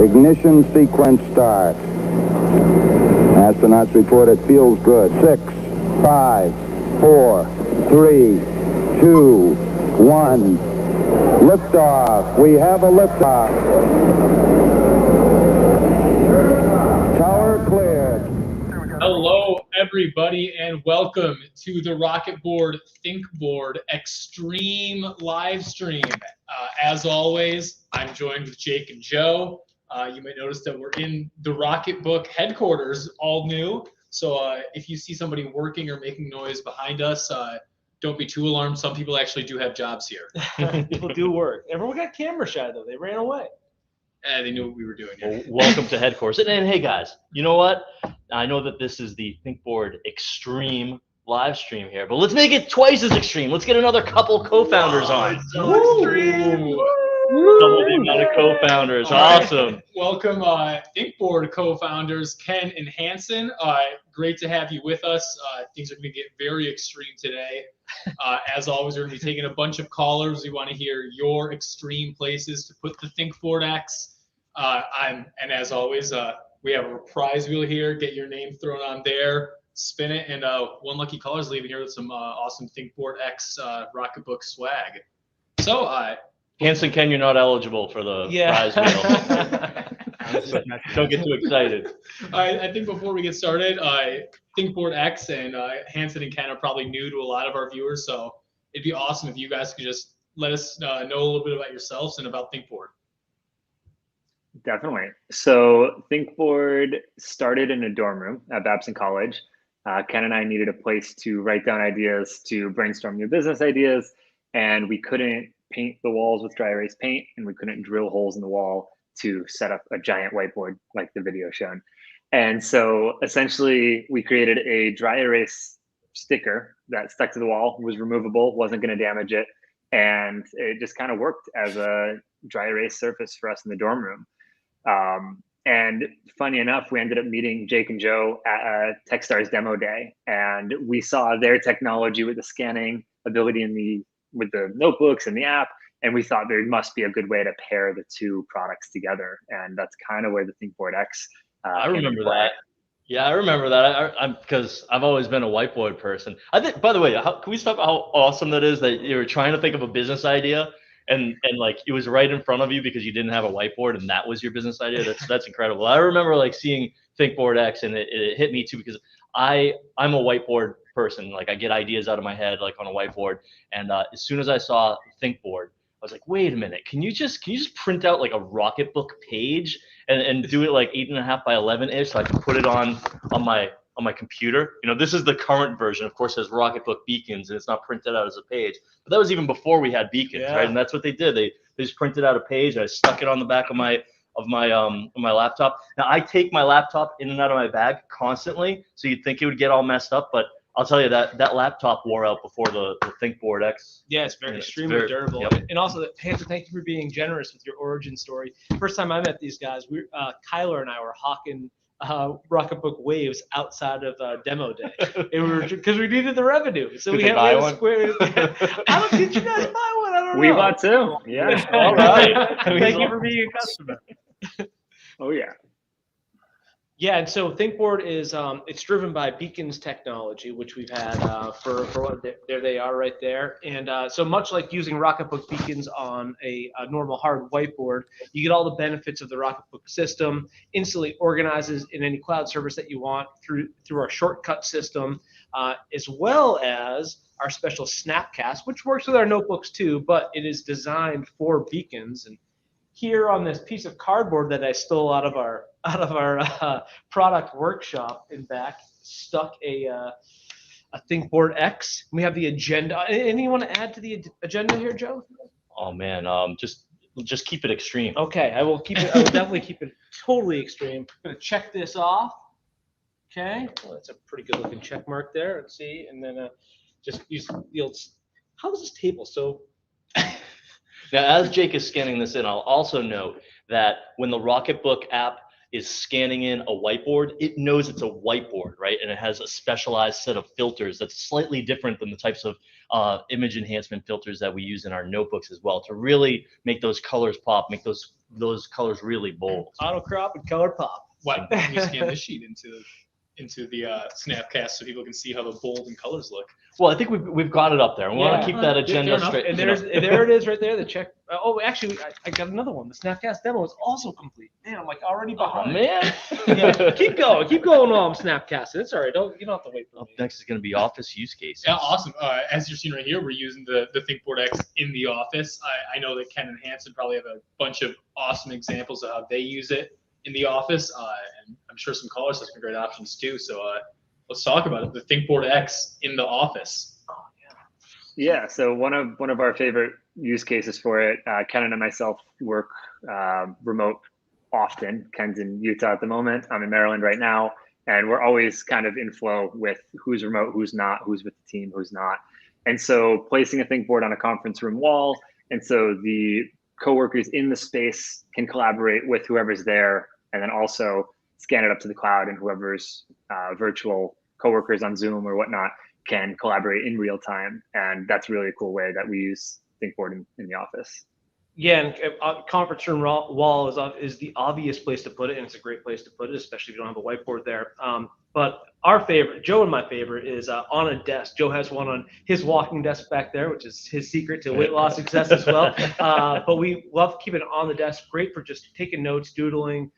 Ignition sequence start. Astronauts report it feels good. 6, 5, 4, 3, 2, 1. Liftoff. We have a liftoff. Tower cleared. Hello, everybody, and welcome to the Rocketboard ThinkBoard X-treme live stream. As always, I'm joined with Jake and Joe. You might notice that we're in the Rocketbook headquarters, all new. So if you see somebody working or making noise behind us, don't be too alarmed. Some people actually do have jobs here. People do work. Everyone got camera shy, though. They ran away. They knew what we were doing here. Well, welcome to headquarters. And hey, guys, you know what? I know that this is the ThinkBoard Extreme live stream here, but let's make it twice as extreme. Let's get another couple co-founders on. So extreme. Double the amount of co-founders. Awesome. Welcome, ThinkBoard co-founders Ken and Hanson. Great to have you with us. Things are going to get very extreme today. As always, we're going to be taking a bunch of callers. We want to hear your extreme places to put the ThinkBoard X. And as always, we have a prize wheel here. Get your name thrown on there, spin it, and one lucky caller is leaving here with some awesome ThinkBoard X Rocketbook swag. So, Hanson, Ken, you're not eligible for the prize wheel. Don't get too excited. I think before we get started, ThinkBoard X and Hanson and Ken are probably new to a lot of our viewers, so it'd be awesome if you guys could just let us know a little bit about yourselves and about ThinkBoard. Definitely. So ThinkBoard started in a dorm room at Babson College. Ken and I needed a place to write down ideas, to brainstorm new business ideas, and we couldn't paint the walls with dry erase paint, and we couldn't drill holes in the wall to set up a giant whiteboard like the video shown. And so essentially we created a dry erase sticker that stuck to the wall, was removable, wasn't going to damage it, and it just kind of worked as a dry erase surface for us in the dorm room. And funny enough, we ended up meeting Jake and Joe at Techstars demo day, and we saw their technology with the scanning ability with the notebooks and the app, and we thought there must be a good way to pair the two products together, and that's kind of where the ThinkBoard X. I remember that. Yeah, I remember that. I'm because I've always been a whiteboard person. I think, by the way, can we talk about how awesome that is that you were trying to think of a business idea and like it was right in front of you because you didn't have a whiteboard and that was your business idea. That's incredible. I remember like seeing ThinkBoard X and it hit me too because I'm a whiteboard person. Like I get ideas out of my head like on a whiteboard, and as soon as I saw ThinkBoard, I was like, wait a minute, can you just print out like a Rocketbook page and do it like 8.5 by 11-ish so I can put it on my computer? You know, this is the current version, of course, has Rocketbook beacons and it's not printed out as a page. But that was even before we had beacons, right? And that's what they did. They just printed out a page and I stuck it on the back of my laptop. Now I take my laptop in and out of my bag constantly, so you'd think it would get all messed up, but I'll tell you that laptop wore out before the ThinkBoard X. Yeah, it's extremely durable. Yep. And also, Hanson, thank you for being generous with your origin story. First time I met these guys, Kyler and I were hawking Rocketbook waves outside of demo day. Because we needed the revenue. So we had one. Did you guys buy one? I don't know. We bought two. Yeah. All right. Thank you for being a customer. Oh, yeah. Yeah, and so ThinkBoard is it's driven by Beacons technology, which we've had for what there they are right there. And so much like using Rocketbook beacons on a normal hard whiteboard, you get all the benefits of the Rocketbook system. Instantly organizes in any cloud service that you want through our shortcut system, as well as our special Snapcast, which works with our notebooks too, but it is designed for beacons. And here on this piece of cardboard that I stole out of our product workshop in back, stuck a a ThinkBoard X. We have the agenda. Anything you want to add to the agenda here, Joe? Oh man, just keep it extreme. Okay, I will keep it. I will definitely keep it totally extreme. I'm gonna check this off. Okay, well, that's a pretty good looking check mark there. Let's see, and then just use how is this table so? Now, as Jake is scanning this in, I'll also note that when the Rocketbook app is scanning in a whiteboard, it knows it's a whiteboard, right? And it has a specialized set of filters that's slightly different than the types of image enhancement filters that we use in our notebooks as well, to really make those colors pop, make those colors really bold. Auto crop and color pop. Why don't we scan this sheet into the Snapcast so people can see how the bold and colors look? Well, I think we've got it up there. We want to keep that agenda straight. And there it is right there. The check. Oh, actually, I got another one. The Snapcast demo is also complete. Man, I'm like already behind. Oh, man. Yeah, keep going on Snapcast. It's all right. You don't have to wait for Up me. next is going to be office use cases. Yeah, awesome. As you're seeing right here, we're using the ThinkBoard X in the office. I know that Ken and Hanson probably have a bunch of awesome examples of how they use it in the office, and I'm sure some callers have some great options too. So let's talk about it. The ThinkBoard X in the office. Oh Yeah, so one of our favorite use cases for it, Ken and myself work remote often. Ken's in Utah at the moment. I'm in Maryland right now, and we're always kind of in flow with who's remote, who's not, who's with the team, who's not. And so placing a ThinkBoard on a conference room wall, and so the coworkers in the space can collaborate with whoever's there, and then also scan it up to the cloud, and whoever's virtual coworkers on Zoom or whatnot can collaborate in real time. And that's really a cool way that we use ThinkBoard in the office. Yeah, and conference room wall is the obvious place to put it, and it's a great place to put it, especially if you don't have a whiteboard there. But our favorite, Joe and my favorite, is on a desk. Joe has one on his walking desk back there, which is his secret to weight loss success as well. But we love keeping it on the desk. Great for just taking notes, doodling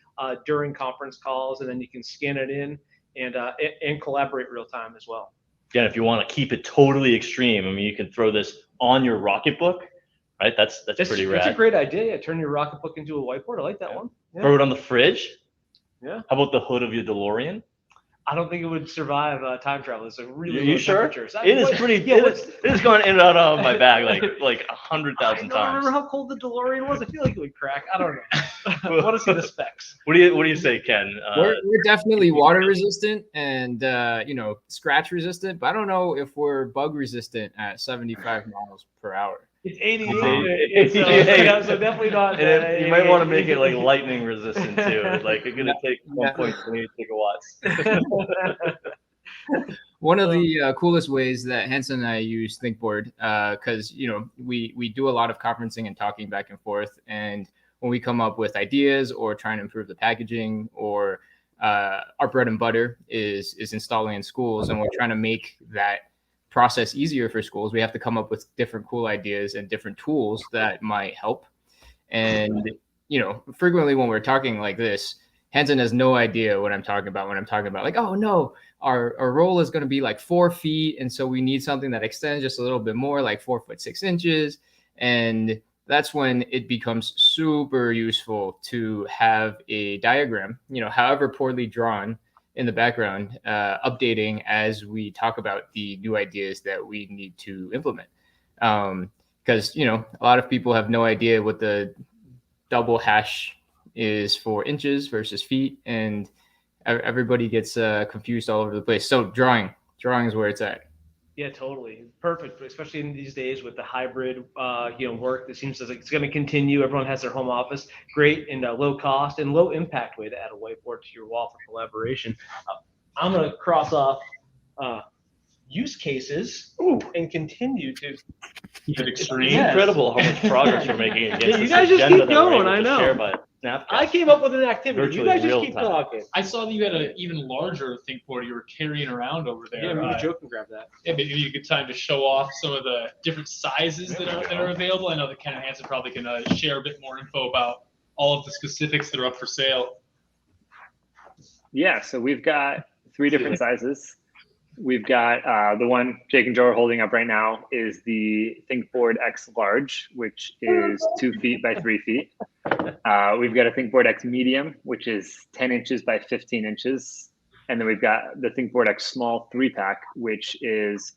during conference calls, and then you can scan it in and collaborate real time as well. Again, if you want to keep it totally extreme, I mean, you can throw this on your Rocketbook, right? That's pretty rad. That's a great idea. Yeah, turn your Rocketbook into a whiteboard. I like that one. Yeah. Throw it on the fridge. Yeah. How about the hood of your DeLorean? I don't think it would survive time travel. It's a really Are you low sure? temperatures. It is pretty. It is going in and out of my bag like 100,000 I times. don't remember how cold the DeLorean was. I feel like it would crack. I don't know. I want to see the specs. What do you say, Ken? We're definitely water resistant and scratch resistant, but I don't know if we're bug resistant at 75 miles per hour. It's 88. So definitely not. And you might want to make it like lightning resistant too. Like it's gonna take 1.3 gigawatts. One of the coolest ways that Hanson and I use ThinkBoard, because we do a lot of conferencing and talking back and forth, and when we come up with ideas or trying to improve the packaging, or our bread and butter is installing in schools, and we're trying to make that process easier for schools, we have to come up with different cool ideas and different tools that might help. And frequently when we're talking like this, Hanson has no idea what I'm talking about when I'm talking about like, oh no, our roll is going to be like 4 feet, and so we need something that extends just a little bit more, like 4 foot 6 inches. And that's when it becomes super useful to have a diagram, however poorly drawn, in the background, updating as we talk about the new ideas that we need to implement. Because, a lot of people have no idea what the double hash is for inches versus feet, and everybody gets confused all over the place. So drawing is where it's at. Yeah, totally. Perfect, especially in these days with the hybrid, work that seems like it's going to continue. Everyone has their home office. Great and low cost and low impact way to add a whiteboard to your wall for collaboration. I'm going to cross off use cases and continue to keep it extreme. It's incredible how much progress we're making against you guys just keep going. I know. Snapcast. I came up with an activity. You guys just keep talking. I saw that you had an even larger ThinkBoard you were carrying around over there. Yeah, maybe Joe can grab that. Yeah, maybe a good time to show off some of the different sizes that are available. I know that Ken and Hanson probably can share a bit more info about all of the specifics that are up for sale. Yeah, so we've got 3 different sizes. We've got the one Jake and Joe are holding up right now is the ThinkBoard X Large, which is 2 feet by 3 feet. We've got a ThinkBoard X Medium, which is 10 inches by 15 inches. And then we've got the ThinkBoard X Small 3-pack, which is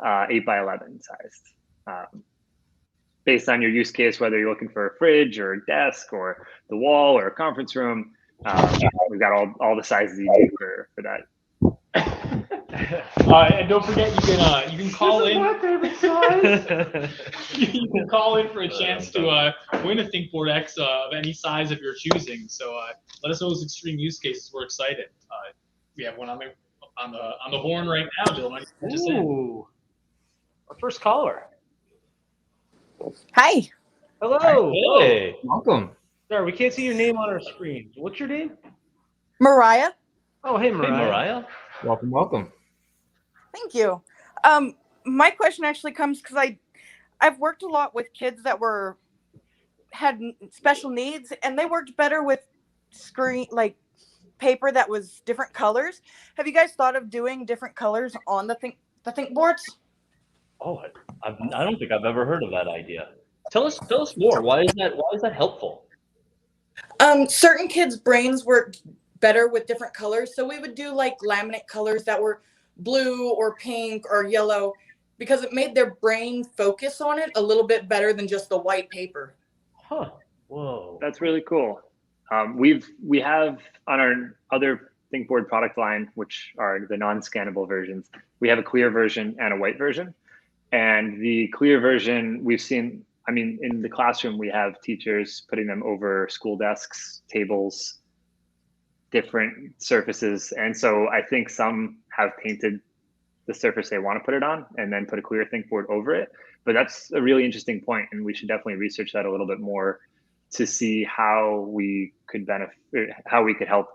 8 by 11 sized. Based on your use case, whether you're looking for a fridge or a desk or the wall or a conference room, we've got all the sizes you need for that. And don't forget, you can call in. My favorite size. You can call in for a chance to win a ThinkBoard X of any size of your choosing. So let us know those extreme use cases. We're excited. We have one on the horn right now, gentlemen. Ooh, our first caller. Hi. Hello. Hey. Welcome. Sorry, we can't see your name on our screen. What's your name? Mariah. Oh, hey, Hey, Mariah. Welcome. Thank you. My question actually comes because I've worked a lot with kids that had special needs, and they worked better with paper that was different colors. Have you guys thought of doing different colors on the think boards? Oh, I don't think I've ever heard of that idea. Tell us more. Why is that helpful? Certain kids' brains work better with different colors, so we would do like laminate colors that were blue or pink or yellow, because it made their brain focus on it a little bit better than just the white paper. Huh. Whoa. That's really cool. We have on our other ThinkBoard product line, which are the non-scannable versions, we have a clear version and a white version. And the clear version, we've seen, I mean, in the classroom, we have teachers putting them over school desks, tables, different surfaces. And so I think some have painted the surface they want to put it on and then put a clear ThinkBoard over it. But that's a really interesting point, and we should definitely research that a little bit more to see how we could help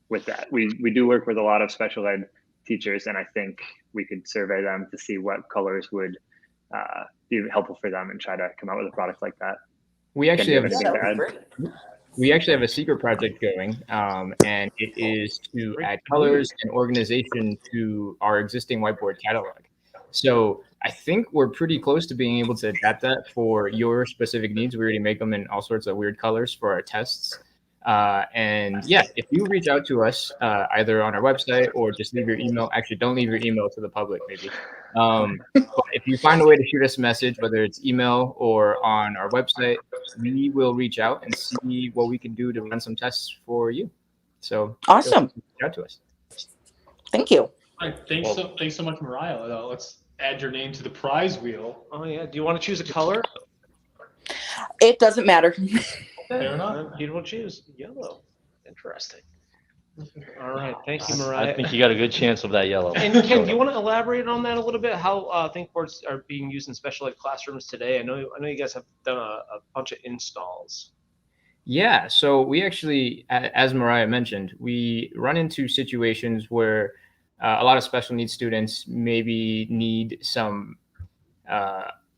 with that. We do work with a lot of special ed teachers, and I think we could survey them to see what colors would be helpful for them and try to come out with a product like that. We actually have anything to add? a secret project going, and it is to add colors and organization to our existing whiteboard catalog. So I think we're pretty close to being able to adapt that for your specific needs. We already make them in all sorts of weird colors for our tests. And yeah, if you reach out to us either on our website or just leave your email, actually don't leave your email to the public, maybe. But if you find a way to shoot us a message, whether it's email or on our website, we will reach out and see what we can do to run some tests for you. So Awesome. Reach out to us. Thank you. All right, thanks so much, Mariah. Let's add your name to the prize wheel. Oh yeah. Do you want to choose a color? It doesn't matter. Fair enough. You don't choose yellow. Interesting. All right. Thank you, Mariah. I think you got a good chance of that yellow. And Ken, do you want to elaborate on that a little bit? How ThinkBoards are being used in special ed classrooms today? I know you guys have done a bunch of installs. Yeah, so we actually, as Mariah mentioned, we run into situations where a lot of special needs students maybe need some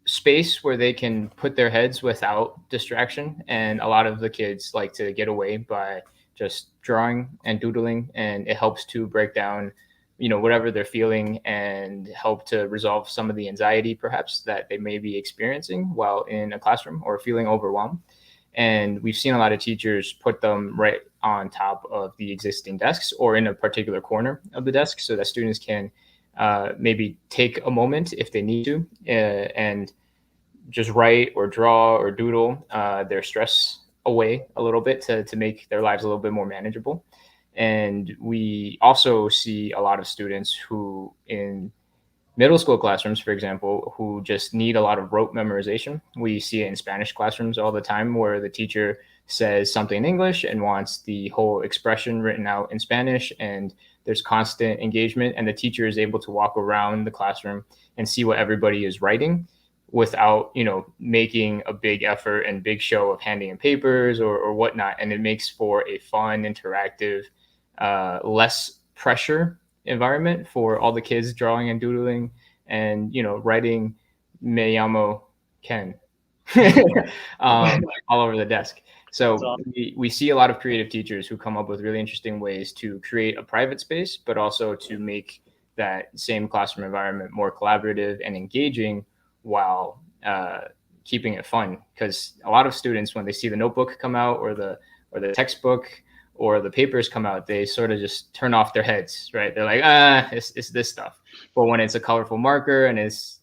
space where they can put their heads without distraction. And a lot of the kids like to get away by just drawing and doodling, and it helps to break down, whatever they're feeling and help to resolve some of the anxiety perhaps that they may be experiencing while in a classroom or feeling overwhelmed. And we've seen a lot of teachers put them right on top of the existing desks or in a particular corner of the desk so that students can maybe take a moment if they need to and just write or draw or doodle their stress away a little bit to make their lives a little bit more manageable. And we also see a lot of students who in middle school classrooms, for example, who just need a lot of rote memorization. We see it in Spanish classrooms all the time where the teacher says something in English and wants the whole expression written out in Spanish, and there's constant engagement, and the teacher is able to walk around the classroom and see what everybody is writing without, making a big effort and big show of handing in papers or whatnot. And it makes for a fun, interactive, less pressure environment for all the kids drawing and doodling and, writing "Me llamo Ken" all over the desk. So we see a lot of creative teachers who come up with really interesting ways to create a private space, but also to make that same classroom environment more collaborative and engaging while keeping it fun. Because a lot of students, when they see the notebook come out or the textbook or the papers come out, they sort of just turn off their heads, right? They're like, it's this stuff. But when it's a colorful marker and it's,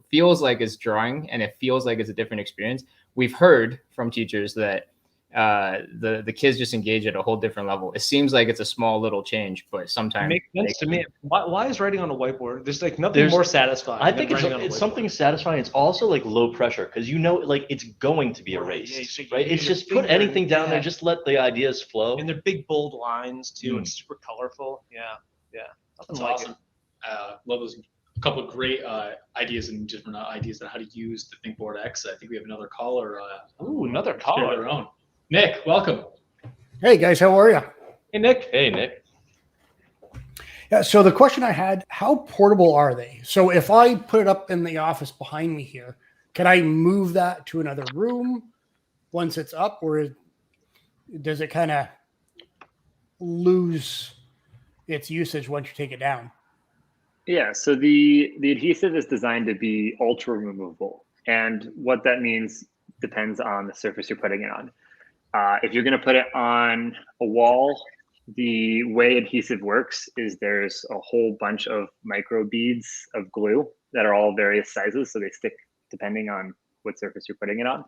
feels like it's drawing and it feels like it's a different experience, we've heard from teachers that the kids just engage at a whole different level. It seems like it's a small little change, but sometimes it makes sense to me. Why is writing on a whiteboard? There's like nothing more satisfying. I think it's something satisfying. It's also like low pressure because like it's going to be erased, right? It's just put anything down there, just let the ideas flow. And they're big bold lines too, and super colorful. Yeah. That's awesome. Love those. A couple of great ideas and different ideas on how to use the ThinkBoard X. I think we have another caller. Another caller. Their own. Nick, welcome. Hey guys, how are you? Hey Nick. Hey Nick. Yeah, so the question I had, how portable are they? So if I put it up in the office behind me here, can I move that to another room once it's up, or does it kind of lose its usage once you take it down? Yeah, so the adhesive is designed to be ultra removable. And what that means depends on the surface you're putting it on. If you're going to put it on a wall, the way adhesive works is there's a whole bunch of micro beads of glue that are all various sizes, so they stick depending on what surface you're putting it on.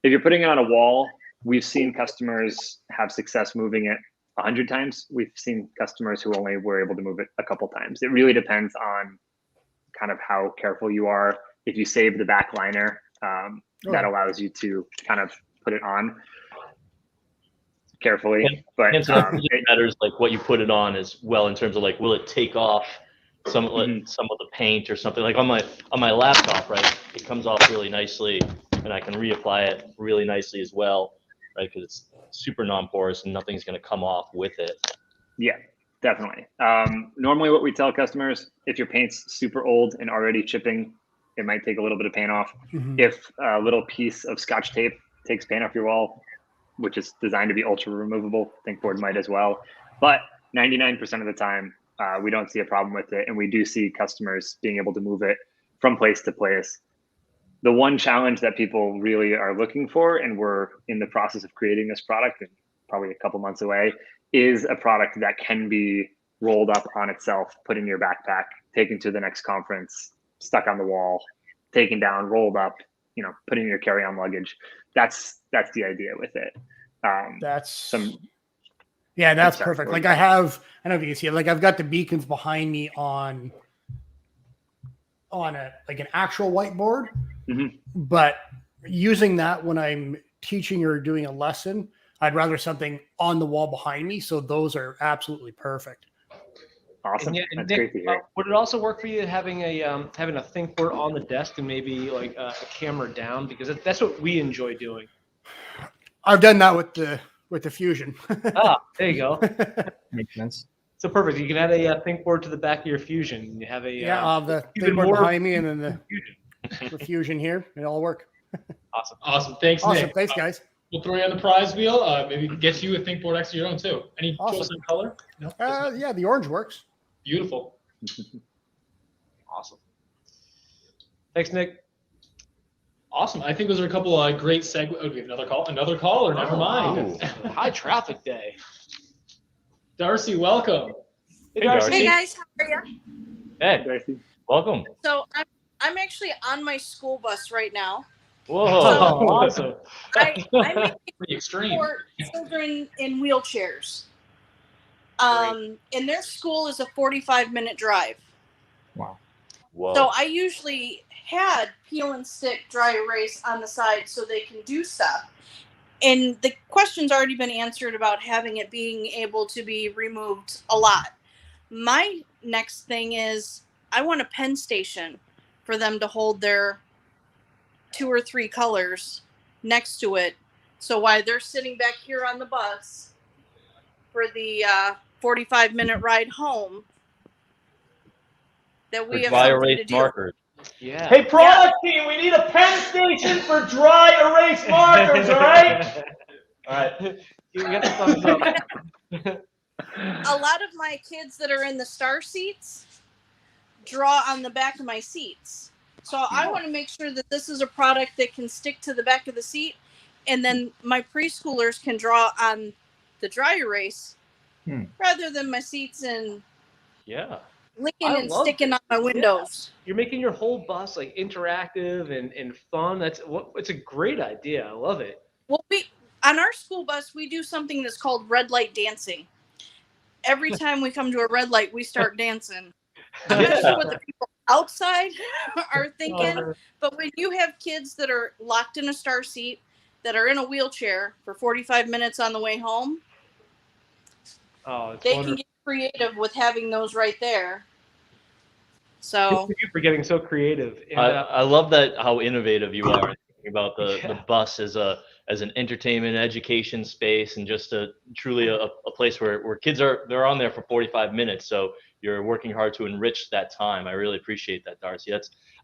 If you're putting it on a wall, we've seen customers have success moving it 100 times. We've seen customers who only were able to move it a couple times. It really depends on kind of how careful you are. If you save the back liner, that allows you to kind of put it on carefully. But it matters like what you put it on as well in terms of like, will it take off some of the paint or something? Like on my laptop, right? It comes off really nicely, and I can reapply it really nicely as well, right? Because it's super non-porous and nothing's going to come off with it. Yeah, definitely. Normally what we tell customers, if your paint's super old and already chipping, it might take a little bit of paint off. If a little piece of Scotch tape takes paint off your wall, which is designed to be ultra removable, ThinkBoard might as well. But 99% of the time, we don't see a problem with it. And we do see customers being able to move it from place to place. The one challenge that people really are looking for, and we're in the process of creating this product and probably a couple months away, is a product that can be rolled up on itself, put in your backpack, taken to the next conference, stuck on the wall, taken down, rolled up, put in your carry-on luggage. That's the idea with it. That's perfect. Like I don't know if you can see it, like I've got the beacons behind me on an actual whiteboard. But using that when I'm teaching or doing a lesson, I'd rather something on the wall behind me. So those are absolutely perfect. Awesome. And That's Nick, great to hear. Would it also work for you having a ThinkBoard on the desk and maybe like a camera down? Because that's what we enjoy doing. I've done that with the Fusion. There you go. Makes sense. So perfect. You can add a ThinkBoard to the back of your Fusion. And you have a the ThinkBoard behind me and then the Fusion here. It all work. Awesome. Thanks, Awesome. Nick. Thanks, guys. We'll throw you on the prize wheel. Maybe get you a ThinkBoard X of your own too. Any choice on color? No. Yeah, the orange works. Beautiful. Awesome. Thanks, Nick. Awesome. I think those are a couple of great segues. Oh, we have another call. Another caller. Never mind. High traffic day. Darcy, welcome. Hey, Darcy. Hey guys, how are you? Hey, Darcy. welcome. So I'm actually on my school bus right now. Whoa, awesome. I make Pretty extreme. for children in wheelchairs. And their school is a 45-minute drive. Wow. Whoa. So I usually had peel and stick dry erase on the side so they can do stuff. And the question's already been answered about having it being able to be removed a lot. My next thing is I want a pen station for them to hold their 2 or 3 colors next to it. So while they're sitting back here on the bus for the 45-minute ride home, that we have dry something erase to do. markers. Yeah. Hey, product team, we need a pen station for dry erase markers, all right? All right. You get the thumbs up. A lot of my kids that are in the star seats draw on the back of my seats. So I want to make sure that this is a product that can stick to the back of the seat, and then my preschoolers can draw on the dry erase rather than my seats and Yeah. licking I and love sticking it. on my windows. You're making your whole bus like interactive and fun. It's a great idea. I love it. Well, on our school bus, we do something that's called red light dancing. Every time we come to a red light, we start dancing. I'm not sure what the people outside are thinking, but when you have kids that are locked in a star seat, that are in a wheelchair for 45 minutes on the way home, It's they wonderful. can get creative with having those right there. So Good for you for getting so creative. And, I love that how innovative you are thinking about the Yeah. bus as an entertainment education space and just truly a place where kids they're on there for 45 minutes. So you're working hard to enrich that time. I really appreciate that, Darcy.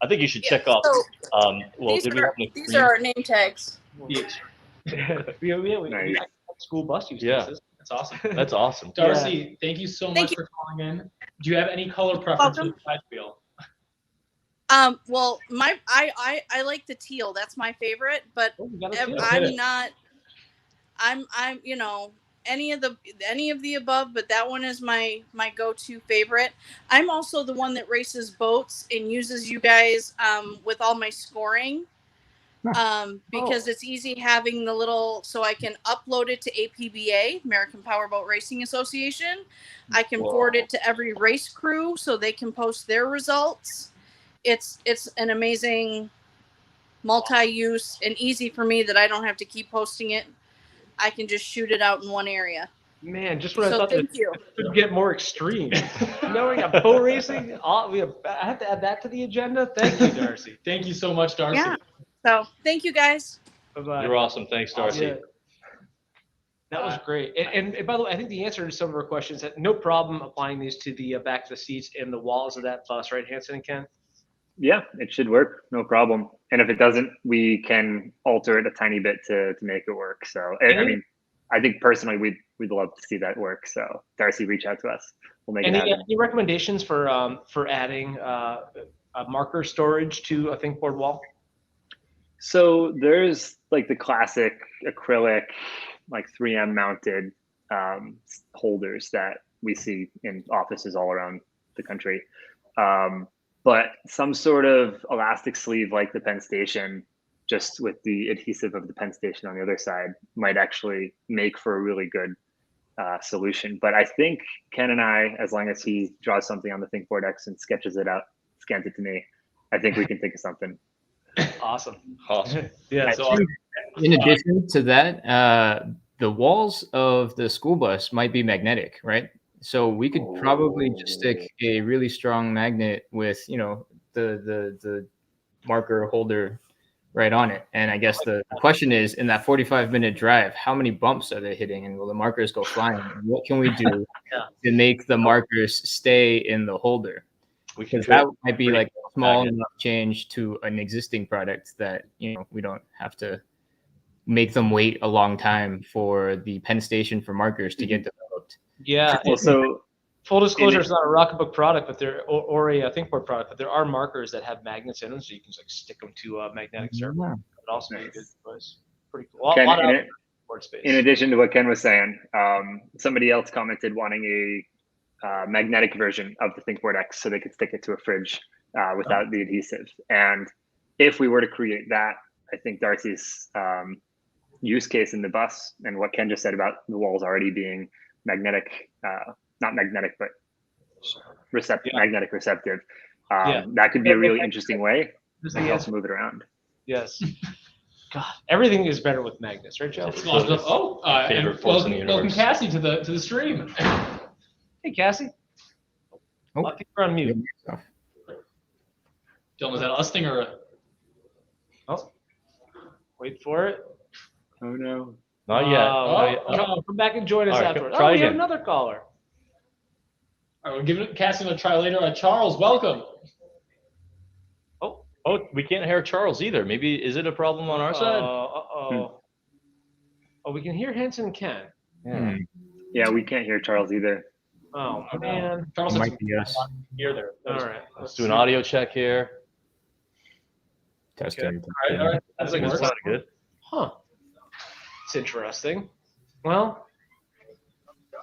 I think you should check off. so Well, these did we have any these are our name tags. we Nice. got school bus use Yeah. cases. That's awesome. That's awesome. Darcy, thank you so much for calling in. Do you have any color preference for the side wheel? Well, I like the teal. That's my favorite, but I'm any of the above, but that one is my go-to favorite. I'm also the one that races boats and uses you guys with all my scoring. Because it's easy having the little, so I can upload it to APBA, American Powerboat Racing Association. I can forward it to every race crew so they can post their results. It's an amazing multi-use and easy for me that I don't have to keep posting it. I can just shoot it out in one area. Man, just when I So thought thank that you. it would get more extreme. Now we got boat racing. I have to add that to the agenda. Thank you, Darcy. Thank you so much, Darcy. Yeah. So thank you guys. Bye-bye. You're awesome. Thanks, Darcy. Yeah. That was great. And by the way, I think the answer to some of our questions that no problem applying these to the back of the seats and the walls of that bus, right, Hanson and Ken? Yeah, it should work, no problem. And if it doesn't, we can alter it a tiny bit to make it work. So I mean, I think personally we'd love to see that work. So Darcy, reach out to us. We'll make it happen. Any recommendations for adding a marker storage to a ThinkBoard wall? So there's like the classic acrylic, like 3M mounted holders that we see in offices all around the country. But some sort of elastic sleeve like the Penn Station, just with the adhesive of the Penn Station on the other side, might actually make for a really good solution. But I think Ken and I, as long as he draws something on the ThinkBoard X and sketches it out, scans it to me, I think we can think of something. Awesome. Yeah. So in addition to that, the walls of the school bus might be magnetic, right? So we could probably just stick a really strong magnet with, the marker holder right on it. And I guess the question is, in that 45-minute drive, how many bumps are they hitting, and will the markers go flying? And what can we do to make the markers stay in the holder? Because that might be like a small enough change to an existing product that, we don't have to make them wait a long time for the Penn Station for markers to get developed. Yeah. Also, full disclosure, it's not a Rocketbook product, but or a ThinkBoard product, but there are markers that have magnets in them, so you can just stick them to a magnetic surface. It also be a good choice. Pretty cool. Ken, a lot of board space. In addition to what Ken was saying, somebody else commented wanting a magnetic version of the ThinkBoard X so they could stick it to a fridge without the adhesive. And if we were to create that, I think Darcy's use case in the bus and what Ken just said about the walls already being magnetic, not magnetic, but magnetic receptive, that could be a really interesting way to also move it around. Yes. God, everything is better with magnets, right, Joe? And welcome Cassie to the stream. Hey, Cassie. I think we're on mute. Dylan, was that us thing or? Wait for it. Oh no. Not yet. Come back and join us afterwards. We have another caller. All right, we'll give it Cassie a try later. Charles, welcome. Oh, we can't hear Charles either. Maybe is it a problem on our side? Oh, we can hear Hanson and Ken. Yeah, we can't hear Charles either. Oh man, Charles might be us. Here there. All right, let's do an audio check here. Testing. All right. That's good. Huh. It's interesting. Well,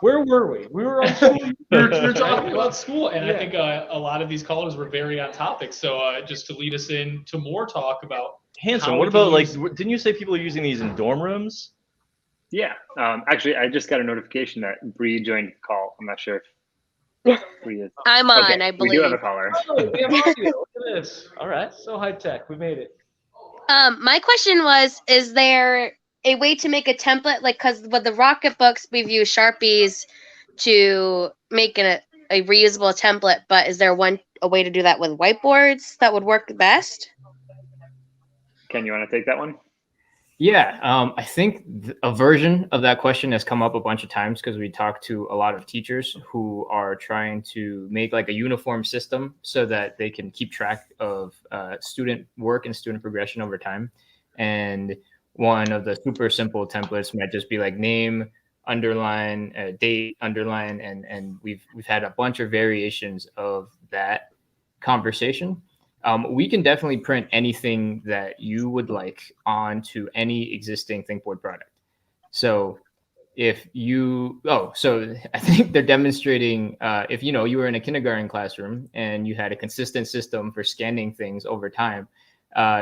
Where were we? We were on school. We're talking about school, and Yeah. I think a lot of these callers were very on topic. So just to lead us into more talk about Hanson, how what we can about like? use- Didn't you say people are using these in dorm rooms? Yeah. Actually, I just got a notification that Bree joined the call. I'm not sure if Bree is. I'm on, Okay, I we do have a believe. caller. Oh, we have audio. Look at this. All right. So high tech. We made it. My question was, is there a way to make a template? Like, because with the Rocketbooks, we've used Sharpies to make a reusable template, but is there a way to do that with whiteboards that would work best? Ken, you want to take that one? Yeah, I think a version of that question has come up a bunch of times because we talked to a lot of teachers who are trying to make like a uniform system so that they can keep track of student work and student progression over time. And one of the super simple templates might just be like name, underline, date, underline, and we've had a bunch of variations of that conversation. We can definitely print anything that you would like onto any existing ThinkBoard product. So if you, so I think they're demonstrating, if you were in a kindergarten classroom and you had a consistent system for scanning things over time,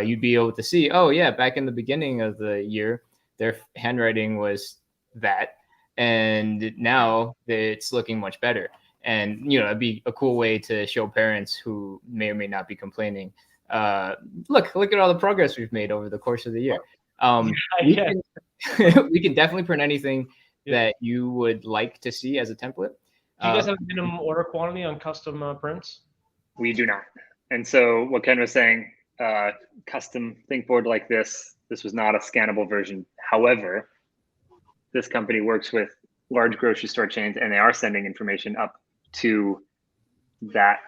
you'd be able to see, oh yeah, back in the beginning of the year, their handwriting was that, and now it's looking much better. And, it'd be a cool way to show parents who may or may not be complaining. Look at all the progress we've made over the course of the year. We can definitely print anything that you would like to see as a template. Do you guys have a minimum order quantity on custom prints? We do not. And so what Ken was saying, custom ThinkBoard like this was not a scannable version. However, this company works with large grocery store chains, and they are sending information up to that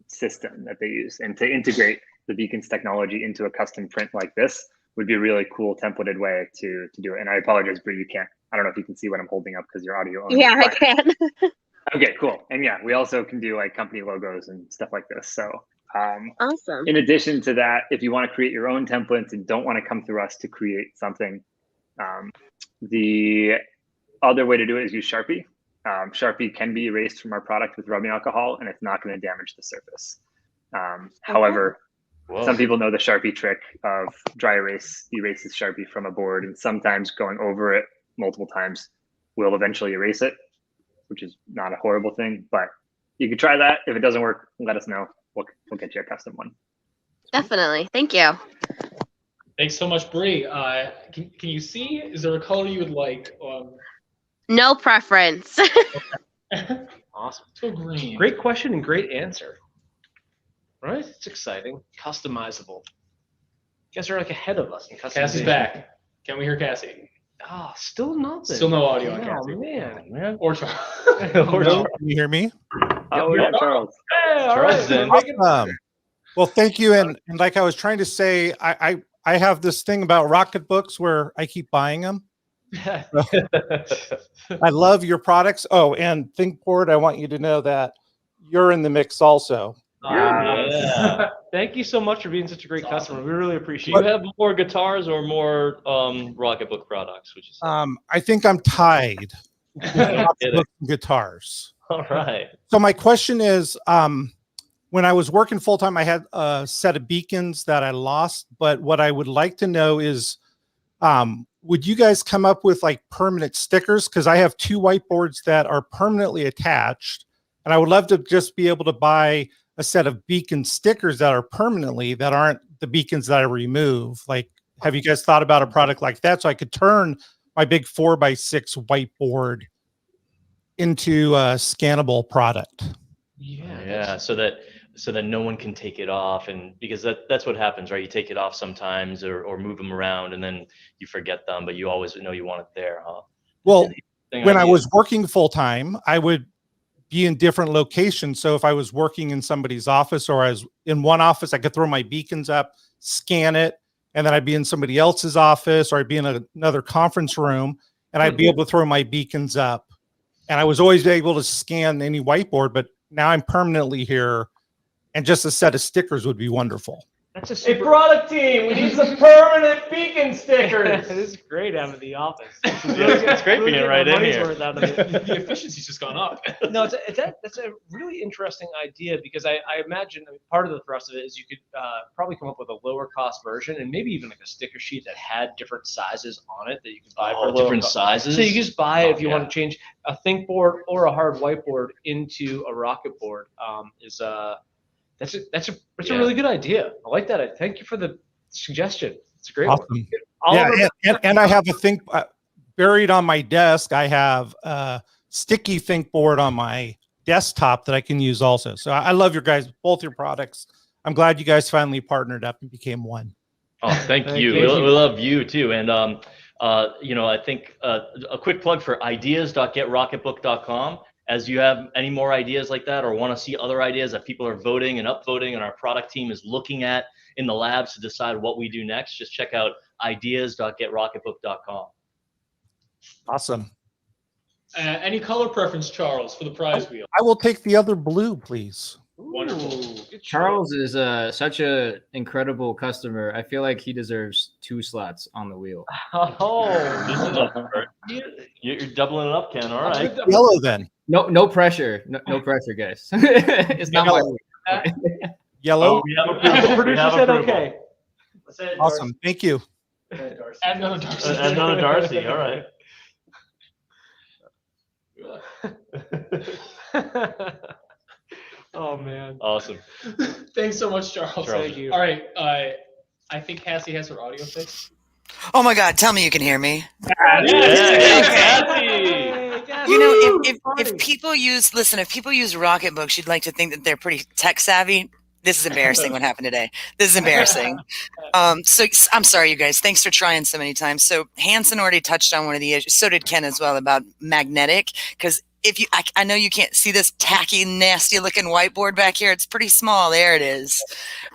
system that they use. And to integrate the Beacons technology into a custom print like this would be a really cool templated way to do it. And I apologize, Bree, I don't know if you can see what I'm holding up because your audio only. Yeah, I can. Okay, cool. And yeah, we also can do like company logos and stuff like this. So Awesome. in addition to that, if you want to create your own templates and don't want to come through us to create something, the other way to do it is use Sharpie. Sharpie can be erased from our product with rubbing alcohol, and it's not going to damage the surface. However, some people know the Sharpie trick of dry erase erases Sharpie from a board, and sometimes going over it multiple times will eventually erase it, which is not a horrible thing, but you could try that. If it doesn't work, let us know. We'll get you a custom one. Definitely. Thank you. Thanks so much, Bree. Can you see? Is there a color you would like? No preference. Awesome. So green. Great question and great answer. Right? It's exciting. Customizable. You guys are like ahead of us in customization. Cassie's back. Can we hear Cassie? Ah, still nothing. Still no audio on Oh Cassie. man. Or Charles. Can you hear me? Oh, yeah, Charles. Hey, all Charles right. in. Awesome. Well, thank you. And like I was trying to say, I have this thing about Rocketbooks where I keep buying them. I love your products. Oh, and ThinkBoard, I want you to know that you're in the mix also. Yeah. Thank you so much for being such a great customer. We really appreciate Do it. you have more guitars or more Rocketbook products? Would you say? I think I'm tied with Rocketbook and guitars. All right. So my question is, when I was working full time, I had a set of beacons that I lost. But what I would like to know is, would you guys come up with like permanent stickers? Because I have 2 whiteboards that are permanently attached, and I would love to just be able to buy a set of beacon stickers that are permanently, that aren't the beacons that I remove. Like, have you guys thought about a product like that so I could turn my big 4x6 whiteboard into a scannable product? Yeah. So that no one can take it off, and because that's what happens, right? You take it off sometimes or move them around, and then you forget them, but you always know you want it there, huh? Well, when I was working full time, I would be in different locations. So if I was working in somebody's office, or I was in one office, I could throw my beacons up, scan it, and then I'd be in somebody else's office, or I'd be in another conference room, and I'd be able to throw my beacons up. And I was always able to scan any whiteboard, but now I'm permanently here, and just a set of stickers would be wonderful. That's a Hey, super. product team, we need some permanent beacon stickers. This is great having the office. It's great being getting right our in money's here. worth out of it. The efficiency's just gone up. No, that's a really interesting idea because I imagine part of the thrust of it is you could probably come up with a lower cost version and maybe even like a sticker sheet that had different sizes on it that you could buy for Different sizes. So you just buy it if you yeah. want to change a ThinkBoard or a hard whiteboard into a Rocketboard. That's a really good idea. I like that. Thank you for the suggestion. It's a great one. Awesome. Oliver, And I have a buried on my desk. I have a sticky ThinkBoard on my desktop that I can use also. So I love both your products. I'm glad you guys finally partnered up and became one. Oh, thank you. We love you too. And I think a quick plug for ideas.getrocketbook.com. As you have any more ideas like that or want to see other ideas that people are voting and upvoting and our product team is looking at in the labs to decide what we do next, just check out ideas.getrocketbook.com. Awesome. Any color preference, Charles, for the prize wheel? I will take the other blue, please. Wonderful. Charles is such a incredible customer. I feel like he deserves 2 slots on the wheel. You're doubling it up, Ken. All right. Yellow then. No pressure. No pressure, guys. It's not my Yellow. We have approval. producer said okay. Awesome. Thank you. Add another Darcy. Add another Darcy. All right. Oh man. Awesome. Thanks so much, Charles. Thank you. All right. I think Cassie has her audio fixed. Oh my God! Tell me you can hear me. You know, if people use Rocketbooks, you'd like to think that they're pretty tech savvy. This is embarrassing. What happened today? This is embarrassing. So I'm sorry, you guys. Thanks for trying so many times. So Hanson already touched on one of the issues. So did Ken as well about magnetic. Because I know you can't see this tacky, nasty looking whiteboard back here. It's pretty small. There it is.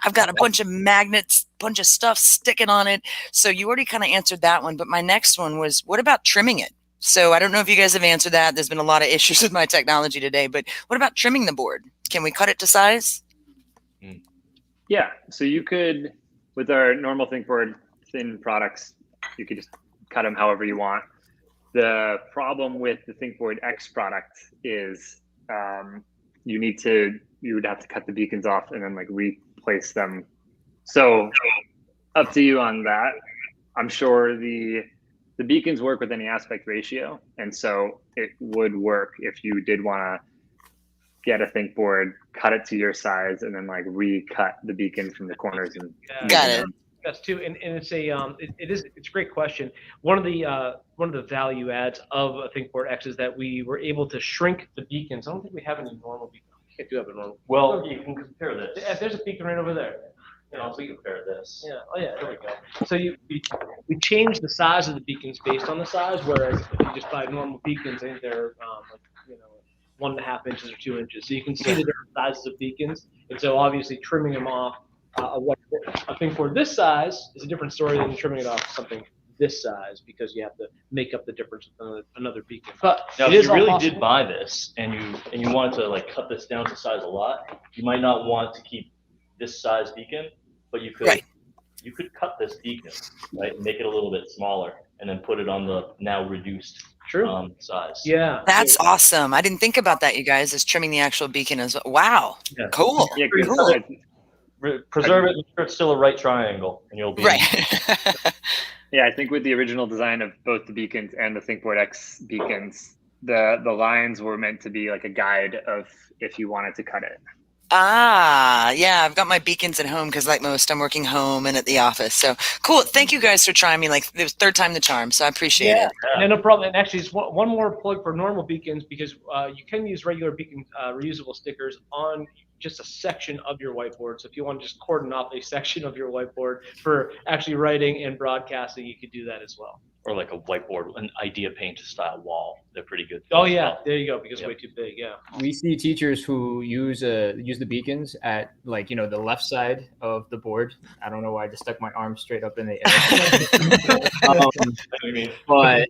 I've got a bunch of magnets, bunch of stuff sticking on it. So you already kind of answered that one. But my next one was, what about trimming it? So I don't know if you guys have answered that. There's been a lot of issues with my technology today. But what about trimming the board? Can we cut it to size? Yeah, so you could, with our normal ThinkBoard thin products, you could just cut them however you want. The problem with the ThinkBoard X product is you would have to cut the beacons off and then like replace them. So up to you on that. I'm sure the beacons work with any aspect ratio, and so it would work if you did want to get a ThinkBoard, cut it to your size, and then like recut the beacon from the corners. And Got it. That's too, and it's it's a great question. One of the value adds of a ThinkBoard X is that we were able to shrink the beacons. I don't think we have any normal beacons. I do have a normal. Well, you can compare this. Yeah, there's a beacon right over there. So we compare this. Yeah. Oh yeah. There we go. So we changed the size of the beacons based on the size, whereas if you just buy normal beacons, I think they're 1.5 inches or 2 inches. So you can see the different sizes of beacons. And so obviously trimming them off a ThinkBoard this size is a different story than trimming it off something this size, because you have to make up the difference with another beacon. But now, if you really did buy this and you wanted to like cut this down to size a lot, you might not want to keep this size beacon, but you could you could cut this beacon, right, and make it a little bit smaller, and then put it on the now reduced size. Yeah, that's awesome. I didn't think about that, you guys, as trimming the actual beacon as well. Wow, cool. Yeah, cool. Preserve it, make sure it's still a right triangle, and you'll be right. Yeah, I think with the original design of both the beacons and the ThinkBoard X beacons, the lines were meant to be like a guide of if you wanted to cut it. Ah, yeah, I've got my beacons at home because like most, I'm working home and at the office. So cool. Thank you guys for trying me. Like it was third time the charm, so I appreciate it. Yeah, no problem. And actually, it's one more plug for normal beacons, because you can use regular beacon reusable stickers on just a section of your whiteboard. So if you want to just cordon off a section of your whiteboard for actually writing and broadcasting, you could do that as well. Or like a whiteboard, an idea paint style wall. They're pretty good. Oh yeah, there you go, because it's way too big. Yeah. We see teachers who use the beacons at like the left side of the board. I don't know why I just stuck my arm straight up in the air. But